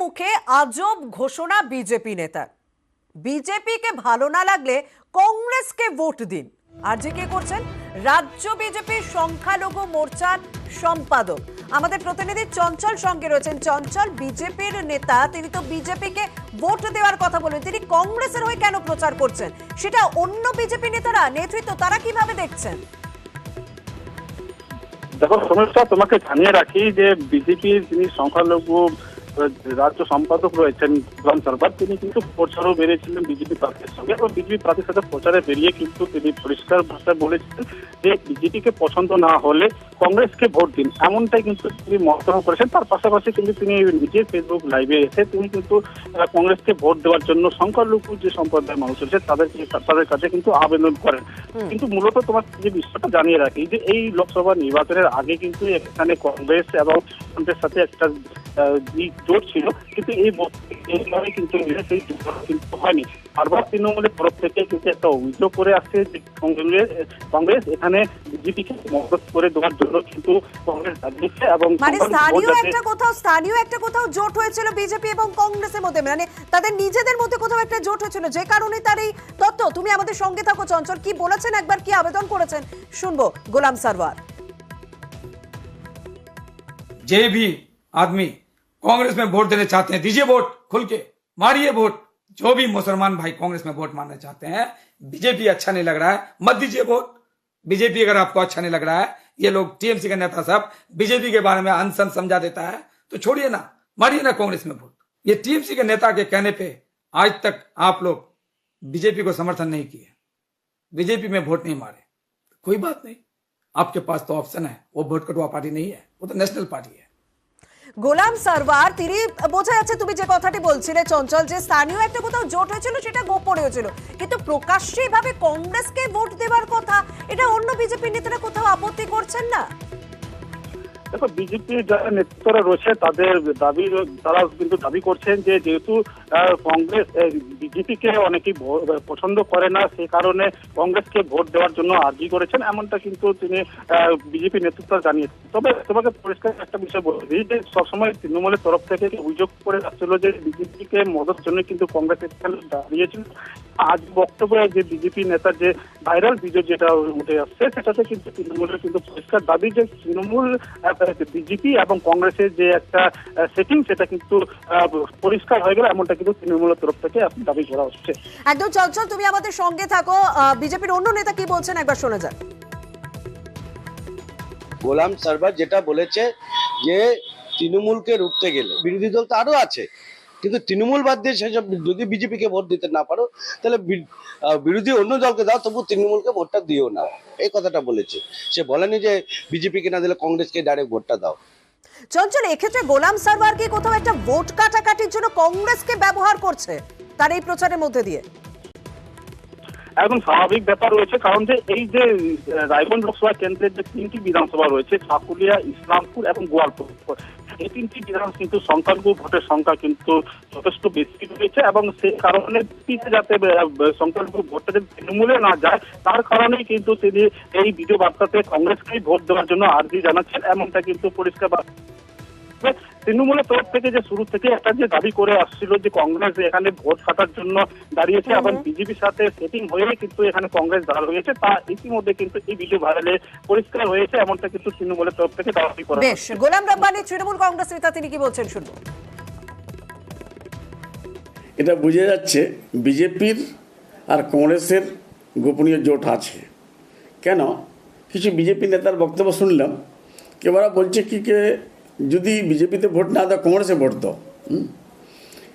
মুখে আজব ঘোষণা বিজেপি নেতার। বিজেপিকে ভালো না লাগলে কংগ্রেসকে ভোট দিন। আর যে কে করছেন রাজ্য বিজেপির সংখ্যালঘু মোর্চার সম্পাদক আমাদের প্রতিনিধি চঞ্চল সঙ্গে রয়েছেন। চঞ্চল, বিজেপির নেতা, তিনি তো বিজেপিকে ভোট দেওয়ার কথা বলেন, তিনি কংগ্রেসের হয়ে কেন প্রচার করছেন সেটা অন্য বিজেপি নেতারা, নেতৃত্ব, তারা কিভাবে দেখছেন? দেখো সমস্যা, তোমাকে জানিয়ে রাখি যে বিজেপির যিনি সংখ্যালঘু রাজ্য সম্পাদক রয়েছেন গোলাম সরবার, তিনি কিন্তু প্রচারও বেরিয়েছিলেন বিজেপি প্রার্থীর সঙ্গে, এবং বিজেপি প্রার্থীর সাথে প্রচারে বেরিয়ে কিন্তু তিনি পরিষ্কার ভাষায় বলেছিলেন যে বিজেপিকে পছন্দ না হলে কংগ্রেসকে ভোট দিন, এমনটাই কিন্তু তিনি মন্তব্য করেছেন। তার পাশাপাশি কিন্তু তিনি নিজের ফেসবুক লাইভে এসে তিনি কিন্তু কংগ্রেসকে ভোট দেওয়ার জন্য সংখ্যালঘু যে সম্প্রদায়ের মানুষ রয়েছে তাদের কাছে কিন্তু আবেদন করেন। কিন্তু মূলত তোমার যে বিষয়টা জানিয়ে রাখি যে এই লোকসভা নির্বাচনের আগে কিন্তু এখানে কংগ্রেস এবং কংগ্রেসের সাথে একটা জোট ছিল, কিন্তু এইভাবে কিন্তু সেই জোট কিন্তু হয়নি। বারবার তৃণমূলের তরফ থেকে কিন্তু একটা অভিযোগ করে আসছে যে কংগ্রেস এখানে বিজেপিকে মদত করে দেওয়ার জন্য কিন্তু কংগ্রেস দাঁড়িয়েছে, এবং স্থানীয় একটা কোথাও জোট হয়েছিল বিজেপি এবং কংগ্রেসের মধ্যে, মানে তাদের নিজেদের মধ্যে কোথাও একটা জোট হয়েছিল, যে কারণে তার এই তত্ত্ব। তুমি আমাদের সঙ্গে থাকো চঞ্চল, কি বলেছেন একবার, কি আবেদন করেছেন শুনবো গোলাম सरवार। जे भी आदमी कांग्रेस में वोट देने चाहते हैं, दीजिए वोट, खुल के मारिए वोट। जो भी मुसलमान भाई कांग्रेस में वोट मारना चाहते हैं, बीजेपी अच्छा नहीं लग रहा है, मत दीजिए वोट। बीजेपी अगर आपको अच्छा नहीं लग रहा है, ये लोग टीएमसी के नेता सब बीजेपी के बारे में अनसन समझा देता है, तो छोड़िए ना, मारिए ना कांग्रेस में वोट। ये टीएमसी के नेता के कहने पे आज तक आप लोग बीजेपी को समर्थन नहीं किए, बीजेपी में वोट नहीं मारे, कोई बात नहीं, आपके पास तो ऑप्शन है। वो वोट कटुआ पार्टी नहीं है, वो तो नेशनल पार्टी है। গোলাম সরবার, তিনি বোঝা যাচ্ছে তুমি যে কথাটি বলছিলে চঞ্চল, যে স্থানীয় একটা কোথাও জোট হয়েছিল সেটা গোপনে হয়েছিল, কিন্তু প্রকাশ্যে ভাবে কংগ্রেসকে ভোট দেওয়ার কথা, এটা অন্য বিজেপি নেতারা কোথাও আপত্তি করছেন না? দেখো বিজেপির যারা নেতৃত্বরা রয়েছে তারা কিন্তু দাবি করছেন যে যেহেতু কংগ্রেস বিজেপিকে অনেকেই পছন্দ করে না, সে কারণে কংগ্রেসকে ভোট দেওয়ার জন্য আর্জি করেছেন, এমনটা কিন্তু তিনি বিজেপি নেতৃত্ব জানিয়েছেন। তবে তোমাকে পরিষ্কার একটা বিষয় বলে দিই যে সবসময় তৃণমূলের তরফ থেকে অভিযোগ করে আসছিল যে বিজেপিকে মদতের জন্য কিন্তু কংগ্রেস দাঁড়িয়েছিল। আজ বক্তব্যে যে বিজেপি নেতার যে ভাইরাল ভিডিও যেটা উঠে আসছে, সেটাতে কিন্তু তৃণমূলের কিন্তু পরিষ্কার দাবি যে তৃণমূল বিজেপি এবং কংগ্রেসের যে একটা সেটিং, সেটা কিন্তু পরিষ্কার হয়ে গেল, এমনটা কিন্তু তৃণমূলের তরফ থেকে দাবি করা হচ্ছে। একদম চঞ্চল, তুমি আমাদের সঙ্গে থাকো। বিজেপির অন্য নেতা কি বলছেন একবার শোনা যাক। গোলাম সরবার যেটা বলেছে যে তৃণমূলকে রুখতে গেলে, বিরোধী দল তো আরো আছে, কিন্তু তৃণমূল বাদ দিয়ে সেসব, যদি বিজেপিকে ভোট দিতে না পারো তাহলে বিরোধী অন্য দলকে দাও, তবু তৃণমূলকে ভোটটা দিও না, এই কথাটা বলেছে। সে বলেনি যে বিজেপিকে না দিলে কংগ্রেসকে ডাইরেক্ট ভোটটা দাও। চঞ্চল, এক্ষেত্রে গোলাম সরবার কি কোথাও একটা ভোট কাটাকাটির জন্য কংগ্রেসকে ব্যবহার করছে তার এই প্রচারের মধ্যে দিয়ে? একদম স্বাভাবিক ব্যাপার রয়েছে, কারণ যে এই যে রায়গঞ্জ লোকসভা কেন্দ্রের যে 3টি বিধানসভা রয়েছে, চাকুলিয়া, ইসলামপুর এবং গোয়ালপুর, এই 3টি বিধান কিন্তু সংখ্যালঘু ভোটের সংখ্যা কিন্তু যথেষ্ট বেশি রয়েছে, এবং সেই কারণে যাতে সংখ্যালঘু ভোটটা যদি তৃণমূলে না যায়, তার কারণেই কিন্তু তিনি এই ভিডিও বার্তাতে কংগ্রেসকেই ভোট দেওয়ার জন্য আর্জি জানাচ্ছেন, এমনটা কিন্তু পরিষ্কার। তৃণমূলের তরফ থেকে যে শুরু থেকে একটা যে দাবি করে আসছিল যে কংগ্রেস এখানে ভোট কাটার জন্য দাঁড়িয়েছে এবং বিজেপির সাথে সেটিং হয়ে কিন্তু এখানে কংগ্রেস দাঁড় হয়েছে, তা ইতিমধ্যে কিন্তু এই ভিডিও ভাইরালে পরিষ্কার হয়েছে, এমনটা কিন্তু তৃণমূলের তরফ থেকে দাবি করা। বেশ, গোলাম রব্বানী তৃণমূল কংগ্রেস নেতা, তিনি কি বলছেন শুনবো। এটা বোঝা যাচ্ছে বিজেপির আর কংগ্রেসের গোপনীয় জোট আছে। কেন? কিছু বিজেপি নেতার বক্তব্য শুনলাম, কেউ বলছে কি কে যদি বিজেপিতে ভোট না দাও কংগ্রেসে ভোট দাও।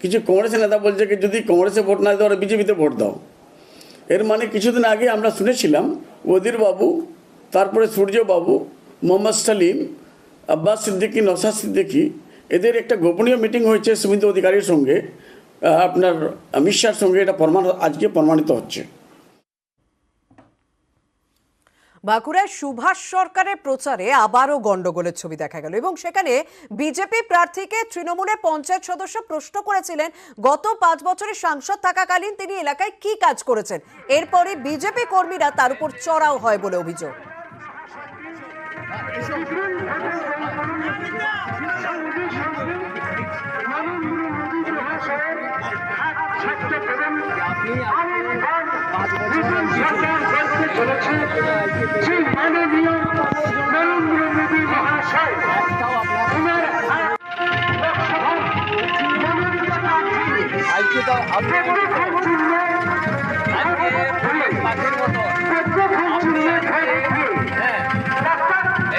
কিছু কংগ্রেসের নেতা বলছে কি যদি কংগ্রেসে ভোট না দাও বিজেপিতে ভোট দাও। এর মানে কিছুদিন আগে আমরা শুনেছিলাম ওদির বাবু, তারপরে সূর্য বাবু, মোহাম্মদ সালিম, আব্বাস সিদ্দিকী, নওশাদ সিদ্দিকী, এদের একটা গোপনীয় মিটিং হয়েছে শুভেন্দু অধিকারীর সঙ্গে, আপনার অমিত শাহর সঙ্গে। এটা আজকে প্রমাণিত হচ্ছে। বাঁকুড়ায় সুভাষ সরকারের প্রচারে আবারও গন্ডগোলের ছবি দেখা গেল, এবং সেখানে বিজেপি প্রার্থীকে তৃণমূলের পঞ্চায়েত সদস্য প্রশ্ন করেছিলেন গত 5 বছরের সাংসদ থাকাকালীন তিনি এলাকায় কি কাজ করেছেন। এরপরে বিজেপি কর্মীরা তার উপর চড়াও হয় বলে অভিযোগ।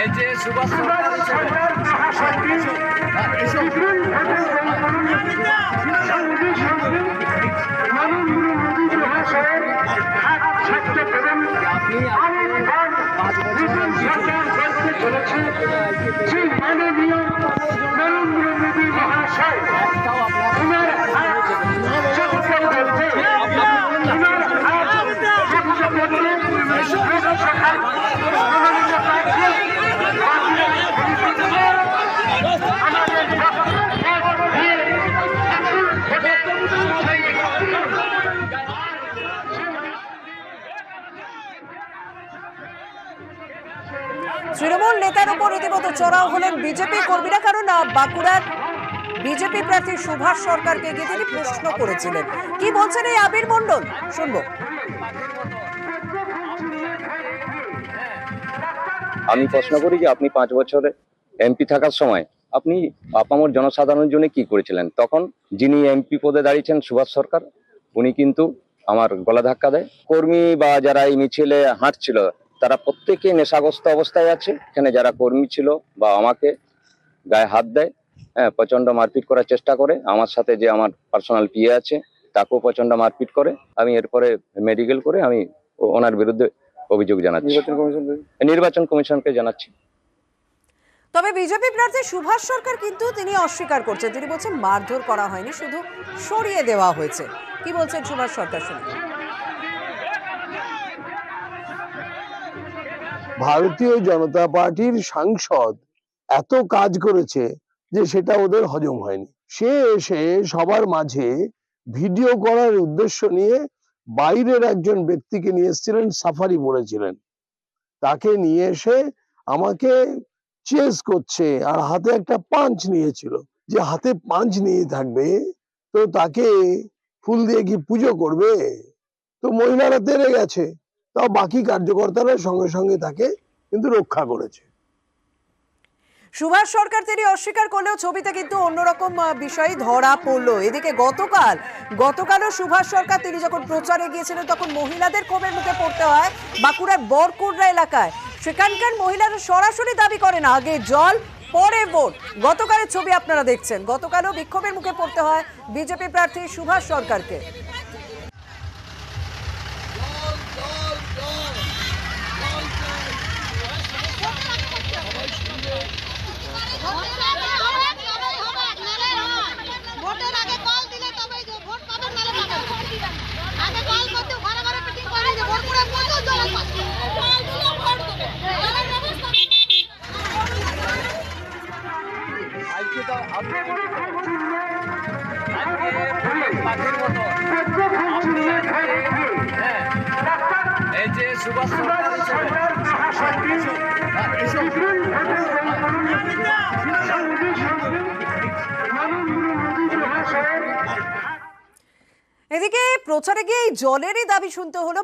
এই যে সুভাষ তৃণমূল নেতার উপর রীতিমতো চড়াও হলেন বিজেপি কর্মীরা, কারণ বাঁকুড়ার বিজেপি প্রার্থী সুভাষ সরকারকে গিয়ে তিনি প্রশ্ন করেছিলেন। কি বলছেন এই আবির মণ্ডল, শুনবো। আমি প্রশ্ন করি যে আপনি 5 বছরে এমপি থাকার সময় আপনি আপামর জনসাধারণের জন্য কি করেছিলেন? তখন যিনি এমপি পদে দাঁড়িয়েছেন সুভাষ সরকার, উনি কিন্তু আমার গলা ধাক্কা দেয়। কর্মী বা যারা এই মিছিলে হাঁটছিল তারা প্রত্যেকে নেশাগ্রস্ত অবস্থায় আছে। এখানে যারা কর্মী ছিল বা আমাকে গায়ে হাত দেয়, প্রচন্ড মারপিট করার চেষ্টা করে। আমার সাথে যে আমার পার্সোনাল পিএ আছে তাকেও প্রচন্ড মারপিট করে। আমি এরপরে মেডিকেল করে আমি ওনার বিরুদ্ধে অভিযোগ জানাচ্ছি, নির্বাচন কমিশনকে জানাচ্ছি। তবে বিজেপি প্রার্থী সুভাষ সরকার কিন্তু তিনি অস্বীকার করছেন। তিনি বলছেন মারধর করা হয়নি, শুধু সরিয়ে দেওয়া হয়েছে। কি বলছেন সুভাষ সরকার, শুনুন। ভারতীয় জনতা পার্টির সাংসদ এত কাজ করেছে যে সেটা ওদের হজম হয়নি। সে এসে সবার মাঝে ভিডিও করার উদ্দেশ্য নিয়ে বাইরের একজন ব্যক্তিকে নিয়ে এসেছিলেন, সাফারি পড়েছিলেন, তাকে নিয়ে এসে আমাকে চেস করছে আর হাতে একটা পাঞ্চ নিয়েছিল। যে হাতে পাঞ্চ নিয়ে থাকবে তো তাকে ফুল দিয়ে কি পুজো করবে? তো মহিলারা তেড়ে গেছে, তাও বাকি কার্যকর্তারা সঙ্গে সঙ্গে তাকে কিন্তু রক্ষা করেছে। সুভাষ সরকার তিনি অস্বীকার করলেও ছবিতে কিন্তু অন্যরকম বিষয় ধরা পড়লো। এদিকে গতকালও সুভাষ সরকার তিনি যখন প্রচারে গিয়েছিলেন তখন মহিলাদের ক্ষোভের মুখে পড়তে হয় বাঁকুড়ার বরকুড়া এলাকায়। সেখানকার মহিলারা সরাসরি দাবি করেন আগে জল পরে ভোট। গতকালের ছবি আপনারা দেখছেন। গতকালও বিক্ষোভের মুখে পড়তে হয় বিজেপি প্রার্থী সুভাষ সরকারকে। এই যে সুভাষ এদিকে প্রচারে গিয়ে এই জলেরই দাবি শুনতে হলো